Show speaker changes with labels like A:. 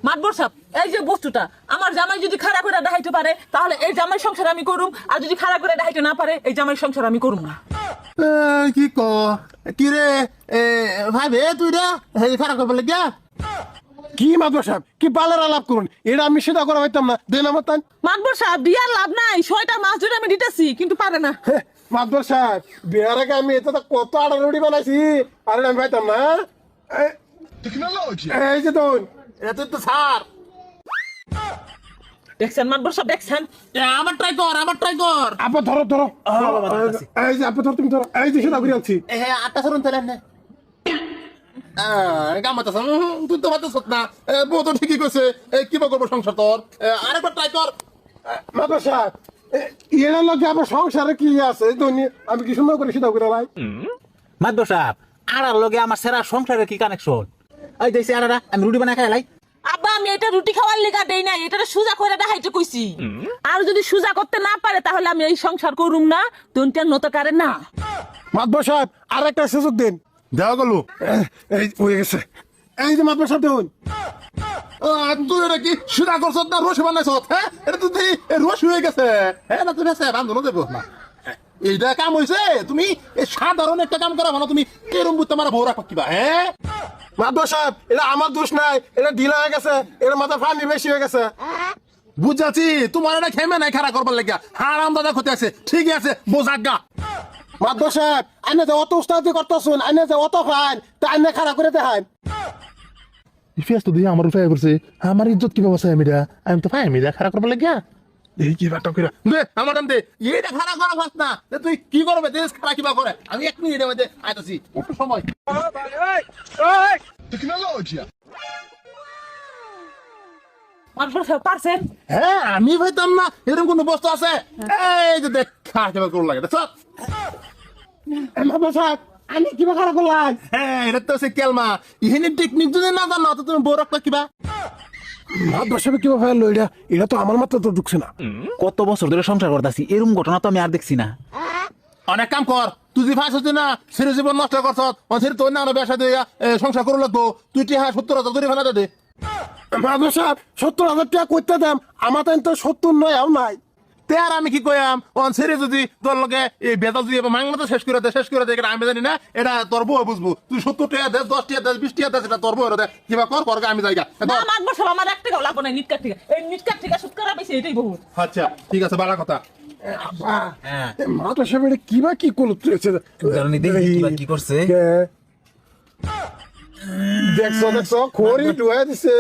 A: মাতবর সাহেব, এই যে বস্তুটা আমার জামাই যদি খারাপ করে দেখাইতে পারে তাহলে এই জামাই সংসার আমি করুম, আর যদি খারাপ করে দেখাইতে না পারে এই জামাই সংসার আমি করুম না।
B: কি ক কি রে ভাইবে তুই রে খারাপ করবার লাগিয়া কি মাদবর সাহেব কি বালের আলাপ করুন, এটা আমি সেটা করা হইতাম না দেন আমার তাই।
A: মাতবর সাহেব বিয়ার লাভ নাই, 6টা মাস ধরে আমি দিতেছি কিন্তু পারে না।
B: মাদবর সাহেব বিহার আগে আমি এটা কত আড়া রুটি বানাইছি, আরে আমি পাইতাম না। এই যে তোর এটা তো সার
A: দেখছেন মাতবর সাহেব, দেখছেন?
B: আমার ট্রাই কর আপা ধরো এই যে আপা ধরো তুমি ধরো এই যে সেটা ঘুরে আছি আটটা সরুন তাহলে না গামাতাছ তুই তো মাতাছ না বউ তো ঠিকই কইছে কিবা করবো সংসার তোর আরেকবার ট্রাই কর মাদবর সাহেব এর লগে আমার সংসারে কি আছে আমি কি সুন্দর করে সেটা ঘুরে লাই
C: মাদবর সাহেব আড়ার লগে আমার সেরা সংসারের কি কানেকশন? এই দেখছি আড়ারা আমি রুটি বানাই খাই লাই।
A: আব্বা আমি এটা রুটি খাওয়ার লিগা দেই নাই, এটা সুজা করে দেখাইতে কইছি। আর যদি সুজা করতে না পারে তাহলে আমি এই সংসার করুম না, তুনটা নত কারে না।
B: মাদবর সাহেব আরেকটা সুযোগ দিন দেওয়া গেল এই হয়ে গেছে এই যে মাদবর সাহেব দেখুন তুই এটা কি সুদা করছ না রস বানাইছ? হ্যাঁ এটা তো রস হয়ে গেছে। হ্যাঁ না তুমি রান্ধন দেবো না এইটা কাম হয়েছে। তুমি এই সাধারণ একটা কাম করা ভালো, তুমি এরম বুঝতে আমার বউ রাখবা কিবা? হ্যাঁ মাদবর সাহেব এটা আমার দোষ নাই, এটা ঢিলা হয়ে গেছে, এটা মাথা ফানি বেশি হয়ে গেছে। বুঝাচ্ছি তোমার এটা খেমে নাই খারাপ করবার লাগিয়া হারাম দাদা ক্ষতি আছে। ঠিক আছে বোঝাগা মাদবর সাহেব আইনে যে অত উস্তাদি করতেছুন, আইনে যে অত খান তা আইনে খারাপ করে দেখান।
D: ইফিয়াস তো দিয়ে আমার উপায় করছে, আমার ইজ্জত কিভাবে আছে আমি তো পাই খারাপ করবার লাগিয়া
B: এই কি বাটা কইরা দে আমার দাম দে এইটা খারাপ করা ফাস না তুই কি করবে দেশ খারাপ কিবা করে আমি 1 মিনিটের মধ্যে আইতাছি একটু সময়। টেকনোলজি
A: মাতবর সাহেব পারছেন?
B: হ্যাঁ আমি ভাইতাম না এরকম কোন বস্তু আছে। এই যে দেখ খারাপ কিবা করল লাগে দেখছ মাদবর সাহেব আমি কিবা খারাপ করলাম? হ্যাঁ এটা তো সে কেলমা ইহেনি টেকনিক যদি না জানো তো তুমি বউ রাখবা কিবা? মাদবর সাহেব কিবা ফেললো এটা তো আমার মাত্রা তো ঢুকছে না।
C: কত বছর ধরে সংসার করতেছি, এরকম ঘটনা তো আমি আর দেখছি না।
B: অনেক কাম কর তুই যে ফাঁস হচ্ছে না সেরে জীবন নষ্ট করছ সেরে তোর না ব্যবসা দিয়ে সংসার করে লাগবো। তুই টিহা 70,000 ধরে ফেলা দে। মাদবর সাহেব 70,000 টাকা করতে দাম আমার তো 70 নয় আও নাই তেয়ার আমি কি কইয়াম অন সেরে যদি তোর লগে এই বেদা যদি মাংনা তো শেষ করে দে এটা আমি জানি না, এটা তোর বউ বুঝবো। তুই 70 টাকা দে 10 টাকা দে 20 টাকা দে এটা তোর বউ দে কিবা কর আমি যাইগা।
A: না মাতবর সাহেব আমার 1 টাকাও লাগবে না, নিটকার ঠিক এই নিটকার ঠিক সুদ করা বেশি এটাই বহুত।
B: আচ্ছা ঠিক আছে বাড়া কথা।
C: হ্যাঁ
B: মাদবর সাহেব এটা কিবা কি করতে
C: কি করছে?
B: দেখছো খড়ি ডুয়ে দিছে।